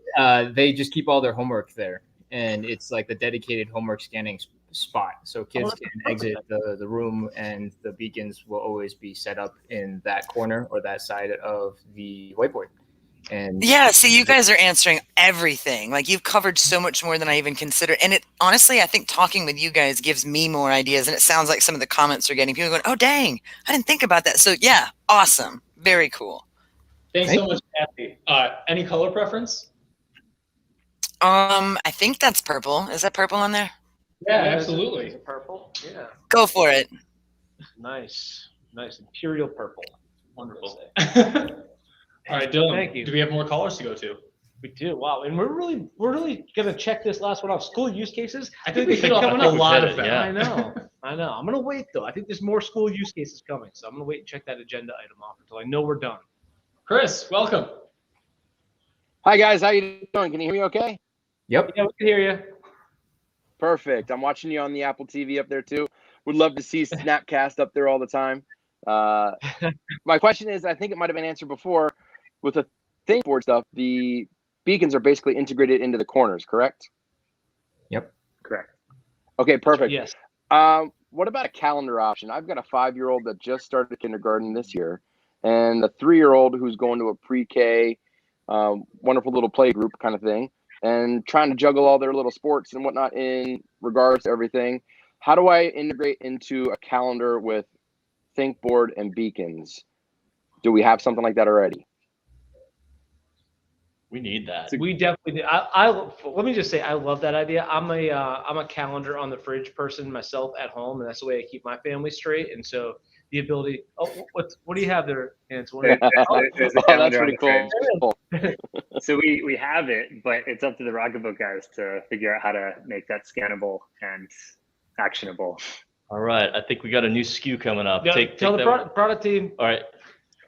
they just keep all their homework there, and it's like the dedicated homework scanning spot, so kids can exit the room, and the beacons will always be set up in that corner or that side of the whiteboard. And yeah, see, you guys are answering everything. Like, you've covered so much more than I even considered. And it honestly, I think talking with you guys gives me more ideas. And it sounds like some of the comments are getting people going, "Oh, dang, I didn't think about that." So yeah, awesome, very cool. Thanks so much, Kathy. Any color preference? I think that's purple. Is that purple on there? Yeah, absolutely. Is it purple? Yeah. Go for it. Nice. Imperial purple. Wonderful. All right, Dylan. Thank you. Do we have more callers to go to? We do. Wow, and we're really gonna check this last one off. School use cases. I think we hit off coming a up. lot of them. I know. I'm gonna wait though. I think there's more school use cases coming, so I'm gonna wait and check that agenda item off until I know we're done. Chris, welcome. Hi guys, how you doing? Can you hear me okay? Yep. Yeah, we can hear you. Perfect. I'm watching you on the Apple TV up there too. Would love to see Snapcast up there all the time. My question is, I think it might have been answered before, with the ThinkBoard stuff, the beacons are basically integrated into the corners, correct? Yep. Correct. Okay, perfect. Yes. What about a calendar option? I've got a 5-year-old that just started kindergarten this year, and a 3-year-old who's going to a pre-K, wonderful little play group kind of thing, and trying to juggle all their little sports and whatnot in regards to everything. How do I integrate into a calendar with ThinkBoard and beacons? Do we have something like that already? We need that. We definitely do. I let me just say, I love that idea. I'm a calendar on the fridge person myself at home, and that's the way I keep my family straight. And so the ability. Oh, what do you have there, Antoine? There's a calendar on the fridge. So we have it, but it's up to the Rocketbook guys to figure out how to make that scannable and actionable. All right, I think we got a new SKU coming up. Yeah, tell the product team. All right.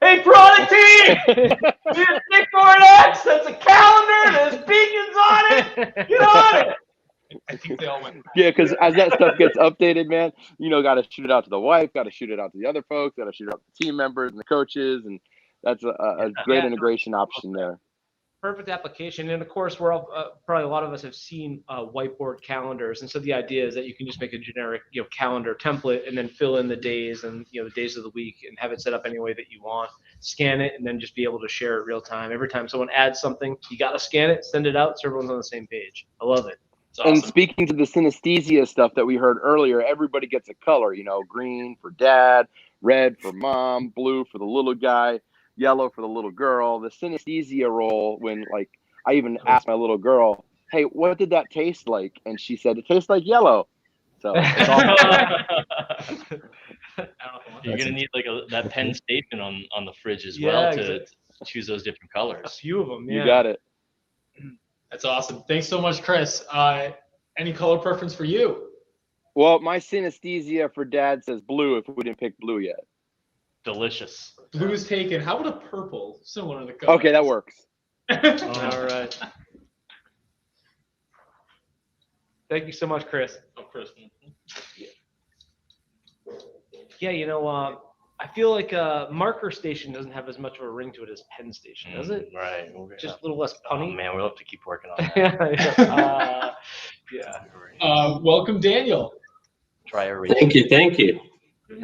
Hey, product team! We have ThinkBoard X. That's a calendar. There's beacons on it. Get on it. I think they all went. Yeah, because as that stuff gets updated, man, got to shoot it out to the wife, got to shoot it out to the other folks, got to shoot it out to the team members and the coaches, and that's a great integration option there. Perfect application, and of course, we're all, probably a lot of us have seen whiteboard calendars, and so the idea is that you can just make a generic, calendar template, and then fill in the days and the days of the week, and have it set up any way that you want. Scan it, and then just be able to share it real time. Every time someone adds something, you got to scan it, send it out, so everyone's on the same page. I love it. Awesome. And speaking to the synesthesia stuff that we heard earlier, everybody gets a color. Green for dad, red for mom, blue for the little guy, yellow for the little girl. The synesthesia role, when I even asked my little girl, "Hey, what did that taste like?" And she said, "It tastes like yellow." So it's all you're gonna need that pen statement on the fridge as well to choose those different colors. A few of them. Yeah. You got it. That's awesome. Thanks so much, Chris. Any color preference for you? Well, my synesthesia for dad says blue if we didn't pick blue yet. Delicious. Blue is taken. How about a purple? Similar to the color. Okay, that works. All right. Thank you so much, Chris. Oh, Chris. Yeah, I feel like marker station doesn't have as much of a ring to it as pen station, does it? Right. Just a little less punny. Oh, man, we'll have to keep working on that. Welcome, Daniel. Try a Thank you.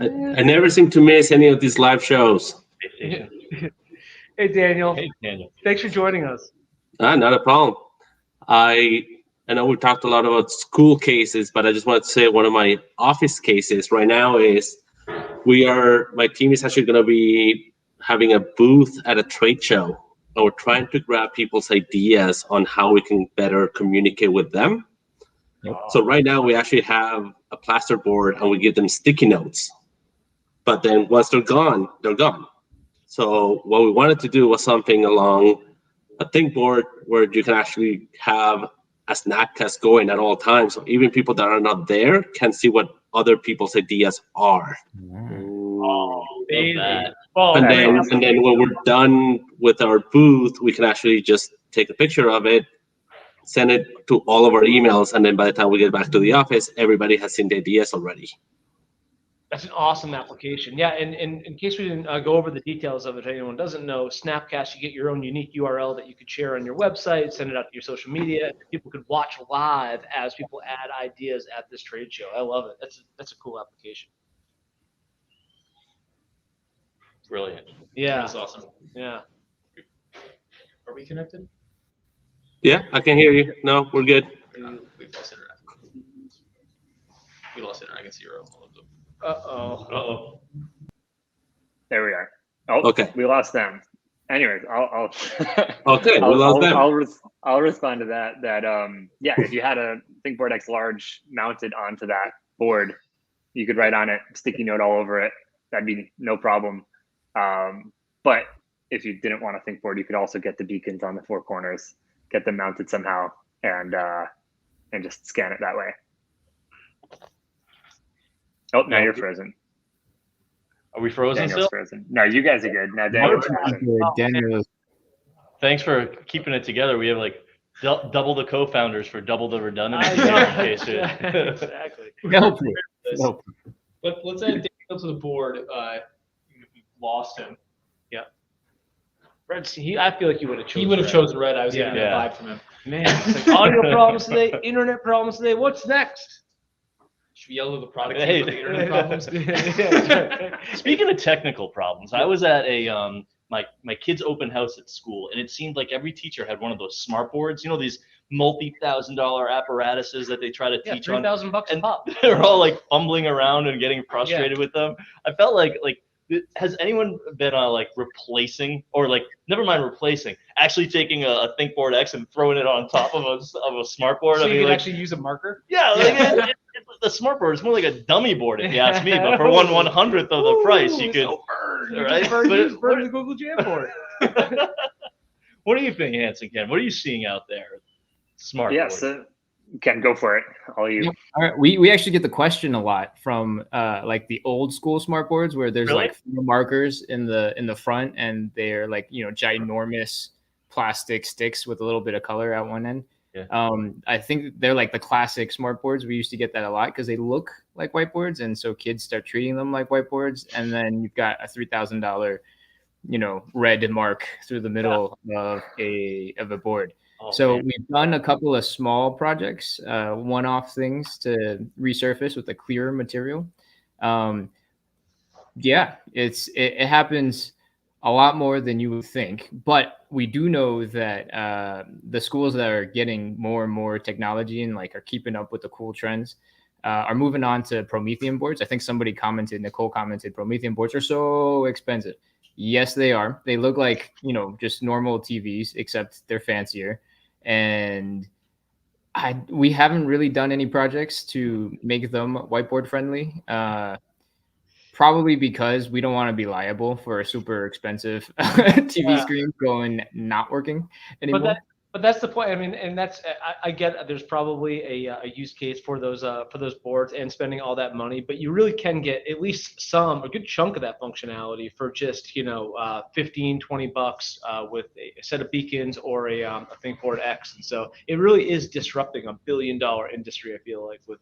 I never seem to miss any of these live shows. Hey, Daniel. Hey, Daniel. Thanks for joining us. Not a problem. I know we talked a lot about school cases, but I just wanted to say one of my office cases right now is my team is actually going to be having a booth at a trade show, and we're trying to grab people's ideas on how we can better communicate with them. So right now we actually have a plasterboard and we give them sticky notes, but then once they're gone, they're gone. So what we wanted to do was something along a ThinkBoard where you can actually have a Snapcast going at all times. So even people that are not there can see what other people's ideas are. And then when we're done with our booth, we can actually just take a picture of it, send it to all of our emails, and then by the time we get back to the office, everybody has seen the ideas already. That's an awesome application. Yeah, and in case we didn't go over the details of it, if anyone doesn't know, Snapcast, you get your own unique URL that you could share on your website, send it out to your social media. People could watch live as people add ideas at this trade show. I love it. That's a cool application. Brilliant. Yeah. That's awesome. Yeah. Are we connected? Yeah, I can hear you. No, we're good. We've lost internet. We lost internet. I can see your own. Uh-oh. There we are. Oh, Okay. We lost them. Anyways, I'll Okay, we lost them. I'll respond to that. Yeah, if you had a ThinkBoard X Large mounted onto that board, you could write on it, sticky note all over it. That'd be no problem. But if you didn't want a ThinkBoard, you could also get the beacons on the four corners, get them mounted somehow, and just scan it that way. Oh, now you're frozen. Are we frozen Daniel's still? frozen. No, you guys are good. Now Daniel's frozen. Daniel. Thanks for keeping it together. We have like double the co-founders for double the redundancy. Exactly. Nope. Let's add Daniel to the board. We lost him. Yeah. Red, I feel like you would have chosen. He would have chosen red. I was getting Yeah. that vibe from him. Man, it's like audio problems today, internet problems today. What's next? Should we yell at the product Hey. team for the internet problems? Speaking of technical problems, I was at a my kid's open house at school, and it seemed like every teacher had one of those smart boards. You know, these multi-$1,000 apparatuses that they try to teach on. $3,000 a pop. They're all like fumbling around and getting frustrated with them. I felt like has anyone been like replacing, or like never mind replacing, actually taking a ThinkBoard X and throwing it on top of a smart board? So I mean, you can like, actually use a marker? yeah, like the smart board is more like a dummy board if you ask me, but for 1/100th of the price, you could. So burn. You Right? just burn, But you just burn the Google Jamboard. What do you think, Hanson Ken? What are you seeing out there? Smart Yeah, board. so Ken, go for it. All you. All right, we actually get the question a lot from like the old school smart boards where there's Really? like 4 markers in the front, and they're like, you know, ginormous plastic sticks with a little bit of color at one end. Yeah. I think they're like the classic smart boards. We used to get that a lot because they look like whiteboards, and so kids start treating them like whiteboards. And then you've got a $3,000, you know, red mark through the middle of a board. Oh, So man. we've done a couple of small projects, one-off things to resurface with a clearer material. Yeah, it happens a lot more than you would think, but we do know that the schools that are getting more and more technology and like are keeping up with the cool trends are moving on to Promethean boards. I think somebody commented, Nicole commented, Promethean boards are so expensive. Yes, they are. They look like, you know, just normal TVs, except they're fancier. And we haven't really done any projects to make them whiteboard friendly. Probably because we don't want to be liable for a super expensive TV screen not working anymore. But that's the point. I mean, and that's I get there's probably a use case for those boards and spending all that money, but you really can get at least a good chunk of that functionality for just, you know, $15-$20 with a set of beacons or a ThinkBoard X. And so it really is disrupting $1 billion industry, I feel like, with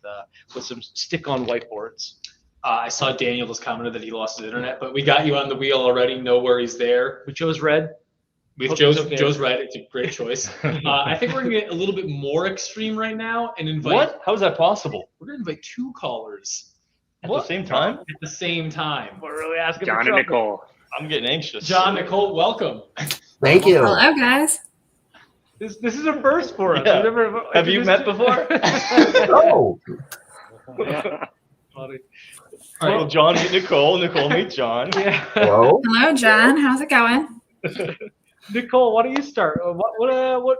some stick-on whiteboards. I saw Daniel just commented that he lost his internet, but we got you on the wheel already. No worries there. We chose red. With Joe's right. It's a great choice. I think we're going to get a little bit more extreme right now and invite. What? How is that possible? We're going to invite 2 callers. At the same time? At the same time. We're really asking John for and trouble. Nicole. I'm getting anxious. John, Nicole, welcome. Thank you. Hello, guys. This is a first for us. Yeah. Have you met before? Oh. Funny. All right, well, John meet Nicole. Nicole meet John. Yeah. Hello. Hello, John. How's it going? Nicole, why don't you start? What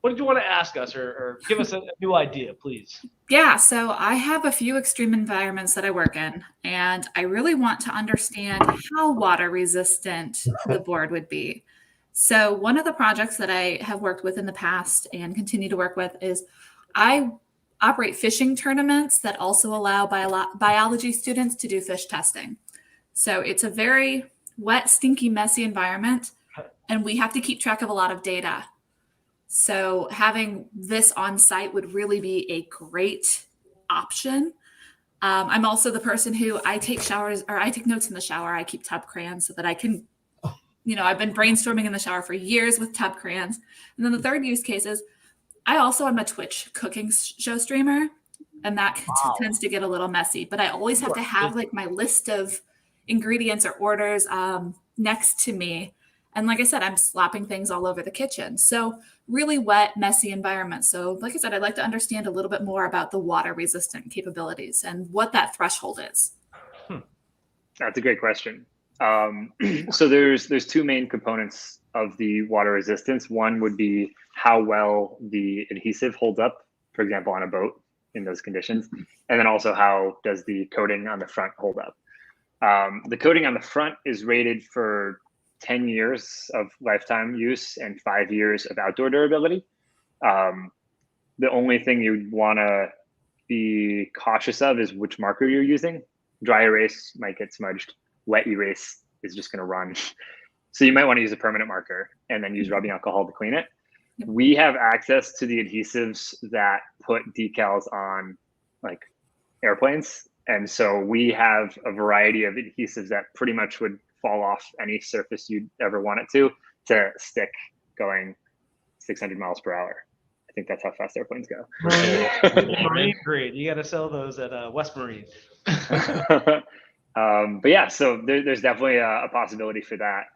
did you want to ask us, or give us a new idea, please? Yeah, so I have a few extreme environments that I work in, and I really want to understand how water resistant the board would be. So one of the projects that I have worked with in the past and continue to work with is I operate fishing tournaments that also allow biology students to do fish testing. So it's a very wet, stinky, messy environment, and we have to keep track of a lot of data. So having this on site would really be a great option. I'm also the person who I take notes in the shower. I keep top crayons so that I can, I've been brainstorming in the shower for years with top crayons. And then the third use case is I also am a Twitch cooking show streamer, and that tends to get a little messy, but I always have to have like my list of ingredients or orders next to me. And like I said, I'm slopping things all over the kitchen. So really wet, messy environment. So like I said, I'd like to understand a little bit more about the water resistant capabilities and what that threshold is. That's a great question. So there's two main components of the water resistance. One would be how well the adhesive holds up, for example, on a boat in those conditions. And then also how does the coating on the front hold up. The coating on the front is rated for 10 years of lifetime use and 5 years of outdoor durability. The only thing you'd want to be cautious of is which marker you're using. Dry erase might get smudged. Wet erase is just going to run. So you might want to use a permanent marker and then use rubbing alcohol to clean it. We have access to the adhesives that put decals on like airplanes. And so we have a variety of adhesives that pretty much would fall off any surface you'd ever want it to stick going 600 miles per hour. I think that's how fast airplanes go. Marine grade. You got to sell those at West Marine. But yeah, so there's definitely a possibility for that.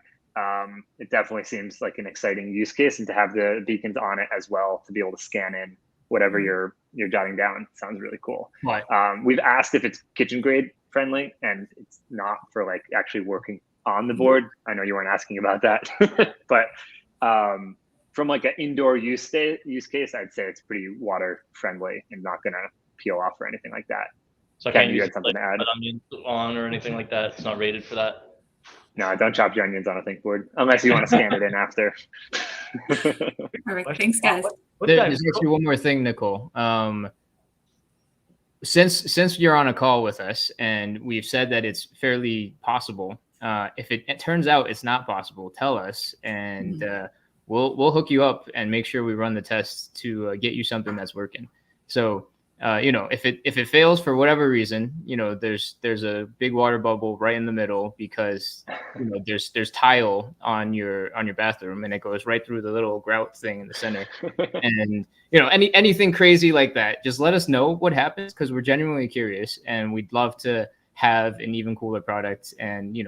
It definitely seems like an exciting use case, and to have the beacons on it as well to be able to scan in whatever you're jotting down sounds really cool. Right. We've asked if it's kitchen grade friendly, and it's not for like actually working on the board. I know you weren't asking about that, but from like an indoor use case, I'd say it's pretty water friendly and not gonna peel off or anything like that. So I Ken, can't you use had something to add? onions on or anything like that. It's not rated for that. No, don't chop your onions on a ThinkBoard unless you want to scan it in after. Perfect. Thanks, guys. There's actually one more thing, Nicole. Since you're on a call with us and we've said that it's fairly possible, if it turns out it's not possible, tell us, and we'll hook you up and make sure we run the tests to get you something that's working. So if it fails for whatever reason, there's a big water bubble right in the middle because there's tile on your bathroom and it goes right through the little grout thing in the center. And anything crazy like that, just let us know what happens, because we're genuinely curious and we'd love to have an even cooler product and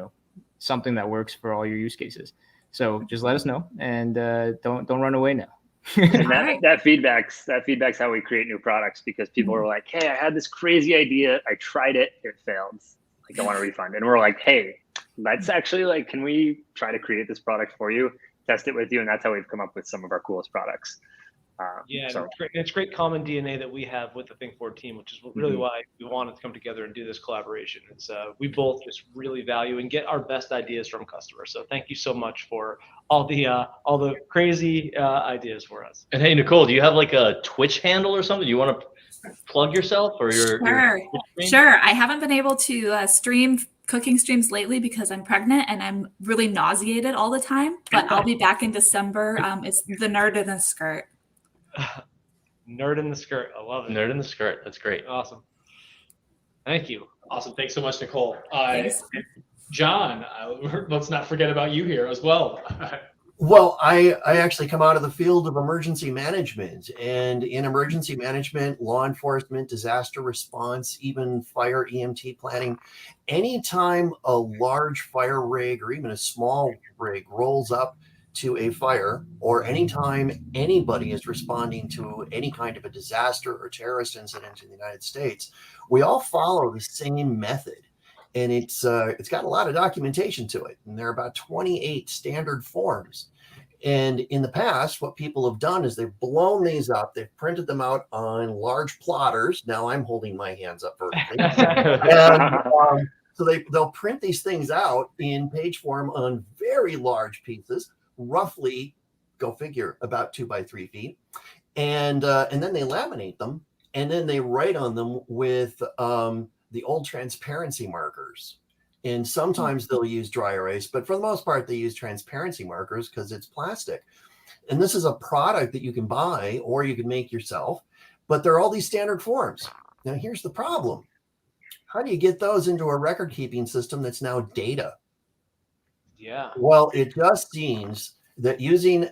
something that works for all your use cases. So just let us know, and don't run away now. And that feedback's how we create new products, because people are like, hey, I had this crazy idea, I tried it failed, like I want to refund. And we're like, hey, let's actually can we try to create this product for you, test it with you? And that's how we've come up with some of our coolest products. So it's great common DNA that we have with the ThinkBoard team, which is really why we wanted to come together and do this collaboration. It's we both just really value and get our best ideas from customers. So thank you so much for all the crazy ideas for us. And hey, Nicole, do you have like a Twitch handle or something? Do you want to plug yourself or your? Sure. I haven't been able to stream cooking streams lately because I'm pregnant and I'm really nauseated all the time. But I'll be back in December. It's the Nerd in the Skirt. Nerd in the Skirt. I love it. Nerd in the Skirt. That's great. Awesome. Thank you. Awesome. Thanks so much, Nicole. Thanks. John, let's not forget about you here as well. Well, I actually come out of the field of emergency management, and in emergency management, law enforcement, disaster response, even fire EMT planning, anytime a large fire rig or even a small rig rolls up to a fire, or anytime anybody is responding to any kind of a disaster or terrorist incident in the United States, we all follow the same method. And it's got a lot of documentation to it. And there are about 28 standard forms. And in the past, what people have done is they've blown these up, they've printed them out on large plotters. Now I'm holding my hands up vertically. And, so they'll print these things out in page form on very large pieces, roughly, go figure, about 2 by 3 feet. And then they laminate them, and then they write on them with the old transparency markers. And sometimes they'll use dry erase, but for the most part, they use transparency markers because it's plastic. And this is a product that you can buy or you can make yourself, but there are all these standard forms. Now, here's the problem. How do you get those into a record keeping system that's now data? Yeah. Well, it just seems that using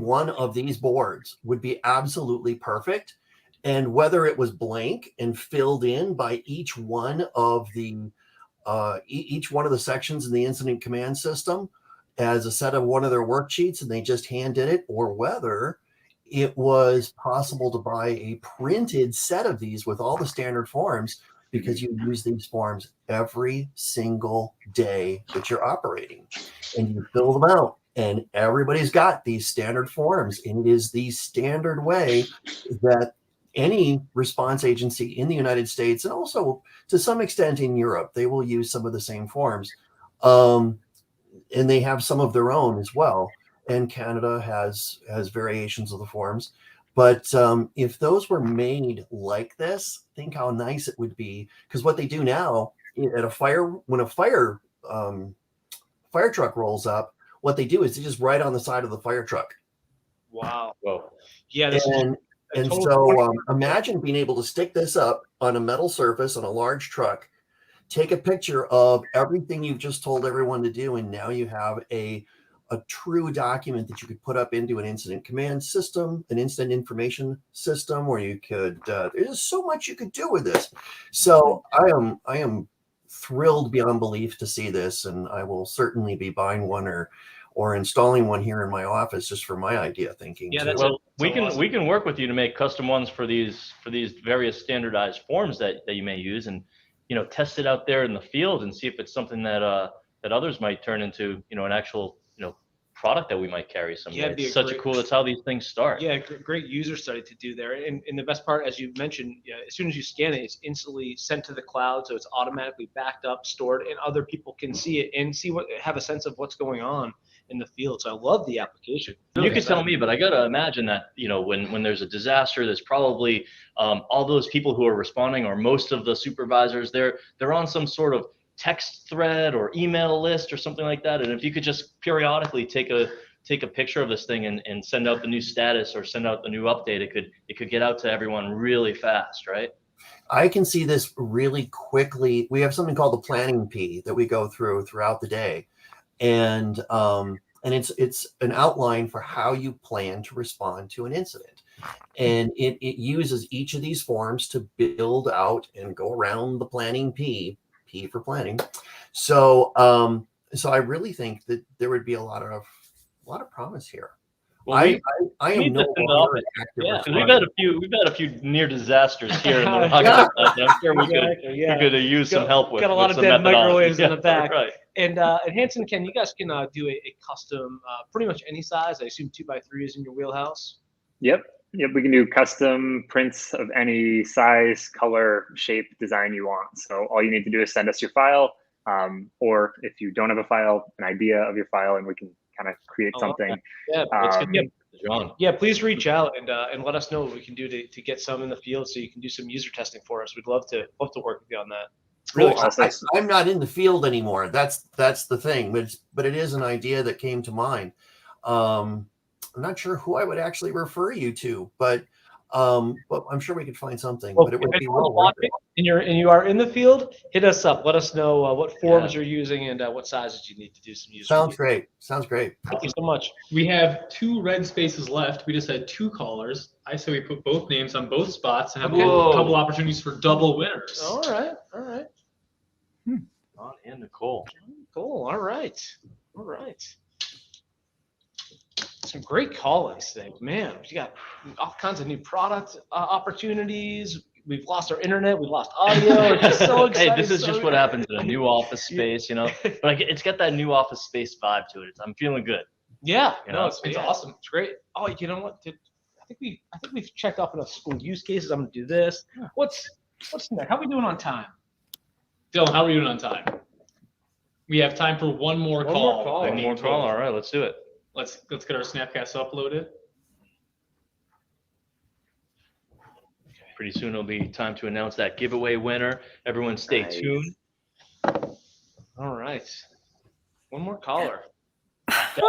one of these boards would be absolutely perfect. And whether it was blank and filled in by each one of the sections in the incident command system as a set of one of their worksheets and they just hand did it, or whether it was possible to buy a printed set of these with all the standard forms, because you use these forms every single day that you're operating, and you fill them out, and everybody's got these standard forms, and it is the standard way that any response agency in the United States, and also to some extent in Europe, they will use some of the same forms. And they have some of their own as well. And Canada has variations of the forms. But if those were made like this, think how nice it would be. Because what they do now at a fire, when a fire truck rolls up, what they do is they just write on the side of the fire truck. Wow. Whoa. Yeah. So imagine being able to stick this up on a metal surface on a large truck, take a picture of everything you've just told everyone to do, and now you have a true document that you could put up into an incident command system, an incident information system, or you could, there's so much you could do with this. So I am thrilled beyond belief to see this, and I will certainly be buying one or installing one here in my office just for my idea thinking. Yeah, well, we can work with you to make custom ones for these various standardized forms that you may use, and test it out there in the field and see if it's something that others might turn into an actual product that we might carry someday. Yeah, it's such a cool. That's how these things start. Yeah, great user study to do there. And the best part, as you mentioned, as soon as you scan it, it's instantly sent to the cloud, so it's automatically backed up, stored, and other people can see it and have a sense of what's going on in the field. So I love the application. You could tell me, but I gotta imagine that when there's a disaster, there's probably all those people who are responding, or most of the supervisors, they're on some sort of text thread or email list or something like that. And if you could just periodically take a picture of this thing and send out the new status or send out the new update, it could get out to everyone really fast, right? I can see this really quickly. We have something called the planning P that we go throughout the day. And it's an outline for how you plan to respond to an incident. And it uses each of these forms to build out and go around the planning P for planning. So I really think that there would be a lot of promise here. Well, I am no longer an active responder. We've had a few near disasters here in the Rocketbook. I'm sure we could use some help with. Got a lot of dead microwaves in the back. Right. And Hanson, you guys can do a custom, pretty much any size. I assume 2x3 is in your wheelhouse. Yep, we can do custom prints of any size, color, shape, design you want. So all you need to do is send us your file, or if you don't have a file, an idea of your file, and we can kind of create something. Yeah, please reach out and let us know what we can do to get some in the field, so you can do some user testing for us. We'd love to work with you on that. Really, I'm not in the field anymore. That's the thing, but it is an idea that came to mind. I'm not sure who I would actually refer you to, but I'm sure we could find something. Well, but it would be well worth it. And you are in the field, hit us up. Let us know what forms you're using and what sizes you need to do some user. Sounds great. Thank you so much. We have 2 red spaces left. We just had 2 callers. I say we put both names on both spots and have a couple opportunities for double winners. All right. John and Nicole. Cool. All right. Some great call-ins today, man. We got all kinds of new product opportunities. We've lost our internet. We've lost audio. We're just so excited. Hey, this is just what happens in a new office space, But it's got that new office space vibe to it. I'm feeling good. Yeah, it's awesome. It's great. Oh, you know what? I think we've checked off enough school use cases. I'm gonna do this. What's next? How are we doing on time? Dylan, how are we doing on time? We have time for one more call. One more call. All right, let's do it. Let's get our Snapcast uploaded. Pretty soon it'll be time to announce that giveaway winner. Everyone stay tuned. All right. One more caller. Hi.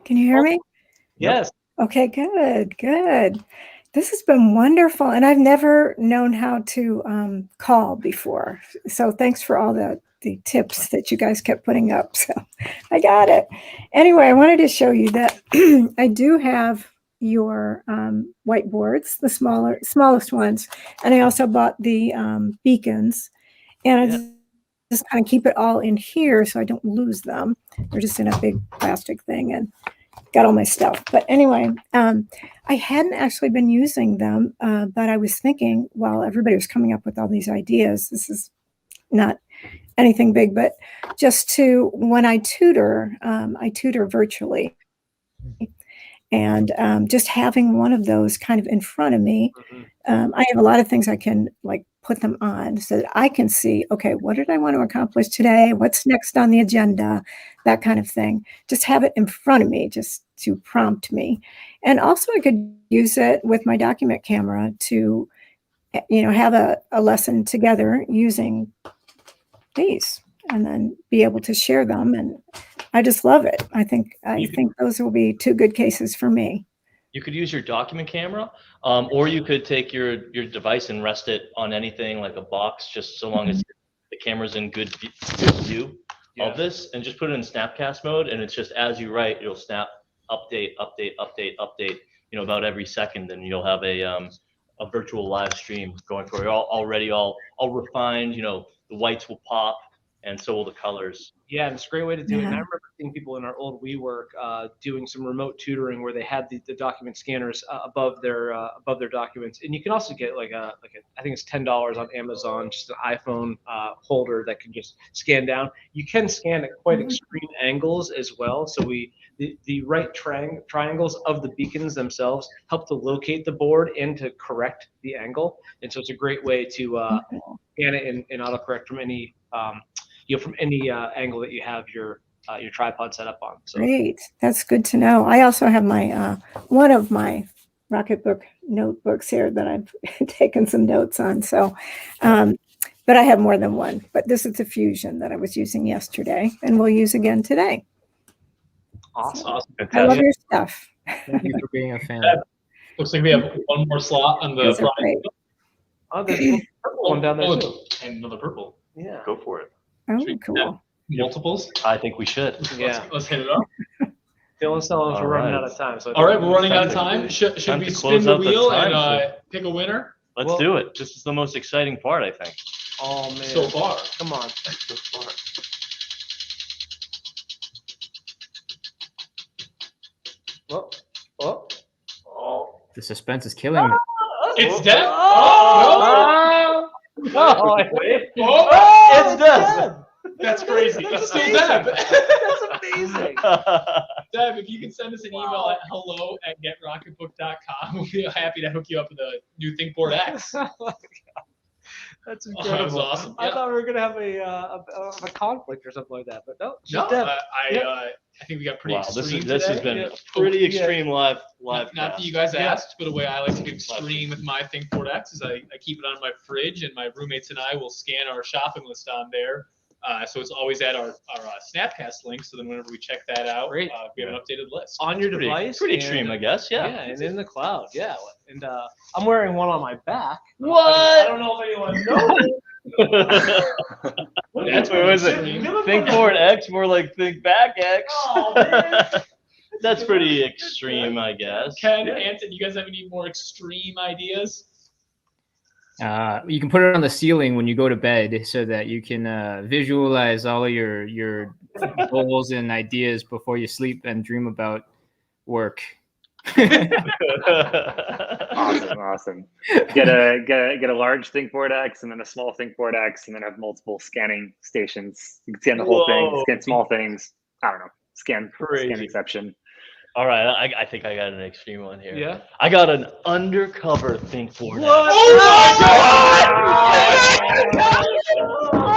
Can you hear me? Yes. Okay, good. This has been wonderful, and I've never known how to call before. So thanks for all the tips that you guys kept putting up. So I got it. Anyway, I wanted to show you that I do have your whiteboards, the smallest ones, and I also bought the beacons, and I just kind of keep it all in here so I don't lose them. They're just in a big plastic thing, and got all my stuff. But anyway, I hadn't actually been using them, but I was thinking, well, everybody was coming up with all these ideas. This is not anything big, but just to, when I tutor virtually. And just having one of those kind of in front of me, I have a lot of things I can like put them on so that I can see, okay, what did I want to accomplish today? What's next on the agenda? That kind of thing. Just have it in front of me just to prompt me. And also I could use it with my document camera to, have a lesson together using these and then be able to share them. And I just love it. I think those will be two good cases for me. You could use your document camera, or you could take your device and rest it on anything like a box, just so long as the camera's in good view of this, and just put it in Snapcast mode. And it's just as you write, it'll snap, update, about every second, and you'll have a virtual live stream going for you. Already all refined. The whites will pop, and so will the colors. Yeah, and it's a great way to do it. And I remember seeing people in our old WeWork doing some remote tutoring where they had the document scanners above their documents. And you can also get like I think it's $10 on Amazon, just an iPhone holder that can just scan down. You can scan at quite extreme angles as well. So the right triangles of the beacons themselves help to locate the board and to correct the angle. And so it's a great way to scan it and autocorrect from any from any angle that you have your tripod set up on. So. Great, that's good to know. I also have my one of my Rocketbook notebooks here that I've taken some notes on. So, but I have more than one. But this is the Fusion that I was using yesterday, and we'll use again today. Awesome. I love your stuff. Thank you for being a fan. Looks like we have one more slot on the there's a purple one down there too. And another purple. Yeah. Go for it. Oh, cool. Multiples? I think we should. Yeah. Let's hit it up. Dylan's telling us we're running out of time. So all right, we're running out of time. Should we spin the wheel and pick a winner? Let's do it. This is the most exciting part, I think. Oh, man. So far. Come on. So far. Oh. The suspense is killing me. It's Deb. It's Deb. That's crazy. It's still Deb. That's amazing. Deb, if you can send us an email at hello@getrocketbook.com, we'll be happy to hook you up with a new ThinkBoard X. That's incredible. That was awesome. I thought we were gonna have a conflict or something like that, but no. I think we got pretty extreme. This has been a pretty extreme live. Not that you guys asked, but the way I like to get extreme with my ThinkBoard X is I keep it on my fridge, and my roommates and I will scan our shopping list on there. So it's always at our Snapcast link. So then whenever we check that out, we have an updated list. On your device. Pretty extreme, I guess. Yeah. Yeah, and in the cloud. Yeah. And I'm wearing one on my back. What? I don't know if anyone knows. That's what was it? ThinkBoard X, more like ThinkBack X. Oh, man. That's pretty extreme, I guess. Ken, Anton, you guys have any more extreme ideas? You can put it on the ceiling when you go to bed so that you can visualize all of your goals and ideas before you sleep and dream about work. Awesome. Get a large ThinkBoard X and then a small ThinkBoard X and then have multiple scanning stations. You can scan the whole thing, scan small things. I don't know. Scan exception. All right, I think I got an extreme one here. Yeah. I got an undercover ThinkBoard. What? Oh my God!